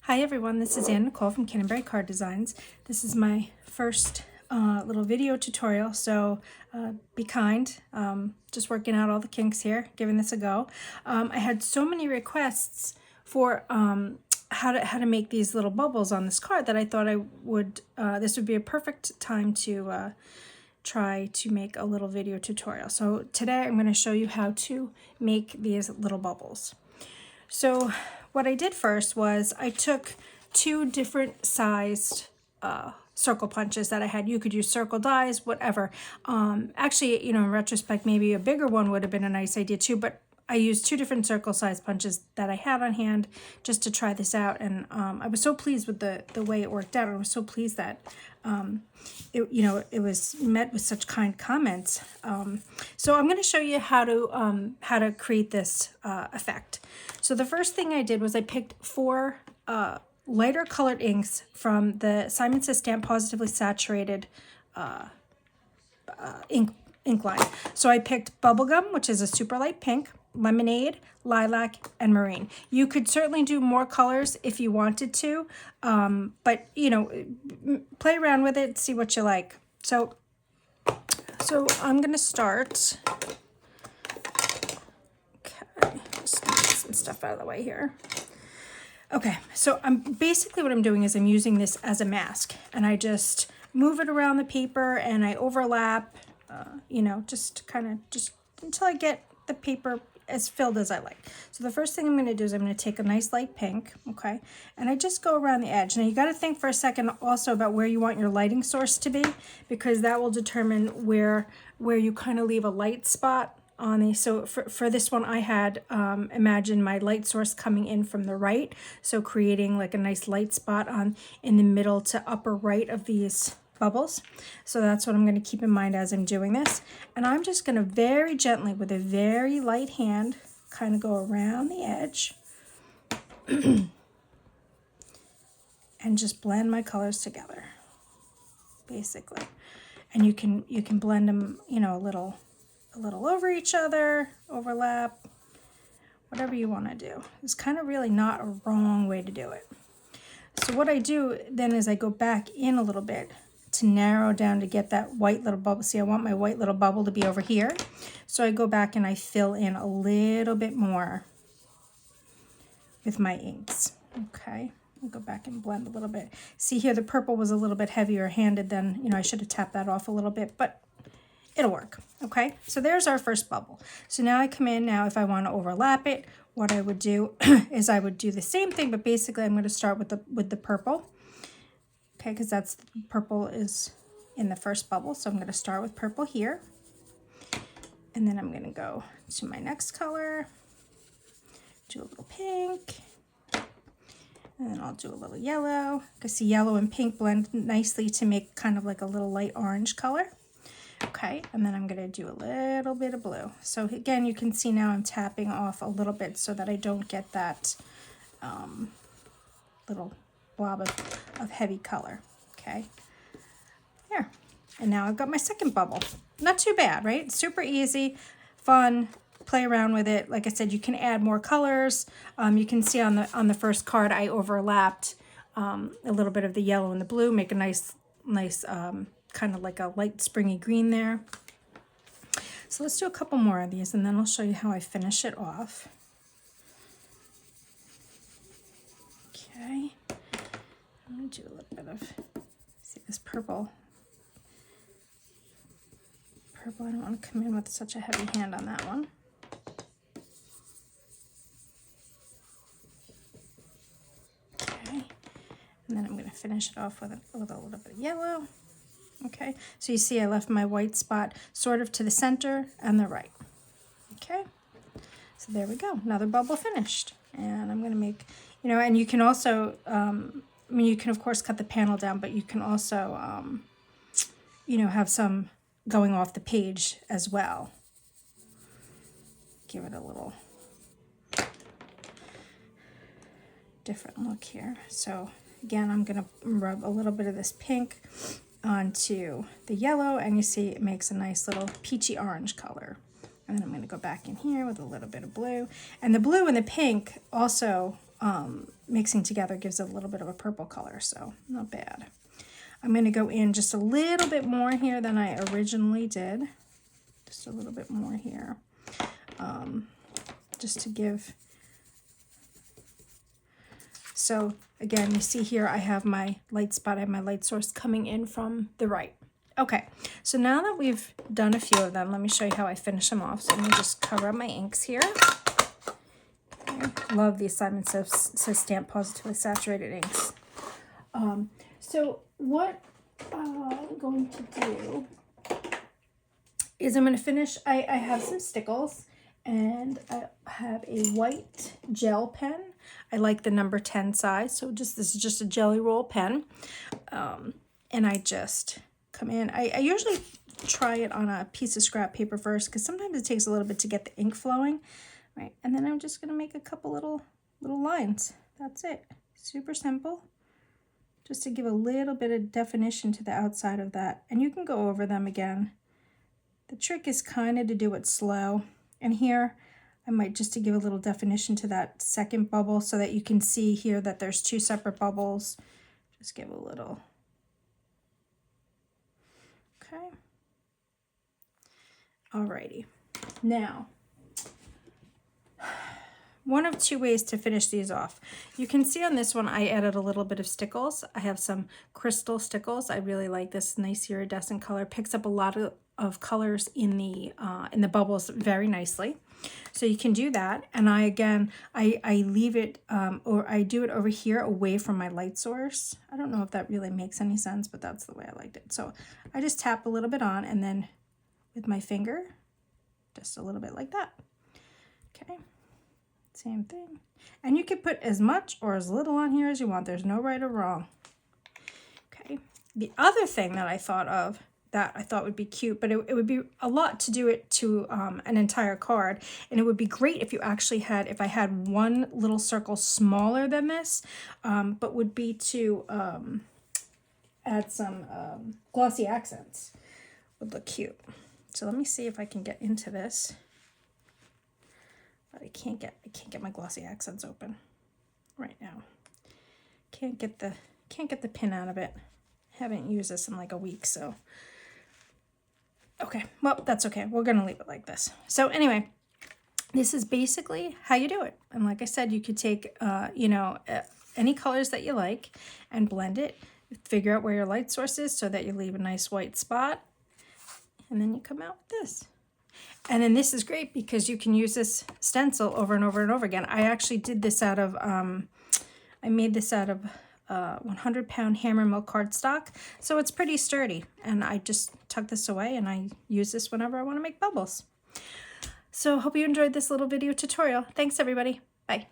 Hi everyone, this is Ann Nicole from Canterbury Card Designs. This is my first little video tutorial, so be kind. Just working out all the kinks here, giving this a go. I had so many requests for how to make these little bubbles on this card that I thought this would be a perfect time to try to make a little video tutorial. So today I'm going to show you how to make these little bubbles. So what I did first was I took two different sized circle punches that I had. You could use circle dies, whatever. Actually, in retrospect, maybe a bigger one would have been a nice idea too, but I used two different circle size punches that I had on hand just to try this out. And I was so pleased with the way it worked out. I was so pleased that it was met with such kind comments. So I'm going to show you how to create this effect. So the first thing I did was I picked four lighter colored inks from the Simon Says Stamp Positively Saturated ink line. So I picked Bubblegum, which is a super light pink, Lemonade, Lilac, and Marine. You could certainly do more colors if you wanted to, but play around with it, see what you like. So I'm gonna start. Okay, just get some stuff out of the way here. Okay, so what I'm doing is I'm using this as a mask, and I just move it around the paper and I overlap, just until I get the paper as filled as I like. So the first thing I'm going to do is I'm going to take a nice light pink, okay, and I just go around the edge. Now you got to think for a second also about where you want your lighting source to be, because that will determine where you kind of leave a light spot on the. So for this one I had imagine my light source coming in from the right, so creating like a nice light spot in the middle to upper right of these bubbles. So that's what I'm going to keep in mind as I'm doing this. And I'm just going to very gently, with a very light hand, kind of go around the edge and just blend my colors together, basically. And you can blend them, a little over each other, overlap, whatever you want to do. It's kind of really not a wrong way to do it. So what I do then is I go back in a little bit to narrow down to get that white little bubble. See, I want my white little bubble to be over here. So I go back and I fill in a little bit more with my inks. Okay, I'll go back and blend a little bit. See here, the purple was a little bit heavier handed than, I should have tapped that off a little bit, but it'll work. Okay, so there's our first bubble. So now I come in now, if I want to overlap it, what I would do is I would do the same thing, but basically I'm going to start with the purple. Okay, because that's purple is in the first bubble. So I'm going to start with purple here. And then I'm going to go to my next color, do a little pink, and then I'll do a little yellow. Because see, yellow and pink blend nicely to make kind of like a little light orange color. Okay, and then I'm going to do a little bit of blue. So again, you can see now I'm tapping off a little bit so that I don't get that little blob of heavy color. Okay, there. And now I've got my second bubble. Not too bad, right? Super easy, fun, play around with it. Like I said, you can add more colors. You can see on the first card I overlapped a little bit of the yellow and the blue, make a nice kind of like a light springy green there. So let's do a couple more of these and then I'll show you how I finish it off. Okay, I'm going to do a little bit of, see this purple. I don't want to come in with such a heavy hand on that one. Okay, and then I'm going to finish it off with a little bit of yellow. Okay, so you see I left my white spot sort of to the center and the right. Okay, so there we go, another bubble finished. And I'm going to make, and you can also, you can of course cut the panel down, but you can also, have some going off the page as well. Give it a little different look here. So again, I'm going to rub a little bit of this pink onto the yellow, and you see it makes a nice little peachy orange color. And then I'm going to go back in here with a little bit of blue. And the blue and the pink also mixing together gives it a little bit of a purple color, so not bad. I'm going to go in just a little bit more here than I originally did. Just a little bit more here. Just to give. So again, you see here I have my light spot, I have my light source coming in from the right. Okay, so now that we've done a few of them, let me show you how I finish them off. So let me just cover up my inks here. Okay. Love the assignment says stamp positively saturated inks. So what I'm going to do is I'm going to finish, I have some stickles, and I have a white gel pen. I like the number 10 size, so this is just a jelly roll pen. And I just come in. I usually try it on a piece of scrap paper first, because sometimes it takes a little bit to get the ink flowing, right? And then I'm just going to make a couple little lines. That's it. Super simple. Just to give a little bit of definition to the outside of that. And you can go over them again. The trick is kind of to do it slow. And here, I might just to give a little definition to that second bubble so that you can see here that there's two separate bubbles. Just give a little. Okay. Alrighty. Now, one of two ways to finish these off. You can see on this one, I added a little bit of stickles. I have some crystal stickles. I really like this nice iridescent color. Picks up a lot of colors in the bubbles very nicely. So you can do that. And I leave it, or I do it over here away from my light source. I don't know if that really makes any sense, but that's the way I liked it. So I just tap a little bit on, and then with my finger, just a little bit like that. Okay. Same thing. And you can put as much or as little on here as you want. There's no right or wrong. Okay. The other thing that I thought of that I thought would be cute, but it would be a lot to do it to an entire card. And it would be great if you actually had, if I had one little circle smaller than this, but would be to add some glossy accents. Would look cute. So let me see if I can get into this. But I can't get my glossy accents open right now. Can't get the pin out of it. Haven't used this in like a week, so okay. Well, that's okay. We're gonna leave it like this. So anyway, this is basically how you do it. And like I said, you could take any colors that you like and blend it. Figure out where your light source is so that you leave a nice white spot, and then you come out with this. And then this is great because you can use this stencil over and over and over again. I actually did this out of, I made this out of 100-pound Hammermill cardstock. So it's pretty sturdy. And I just tuck this away and I use this whenever I want to make bubbles. So hope you enjoyed this little video tutorial. Thanks, everybody. Bye.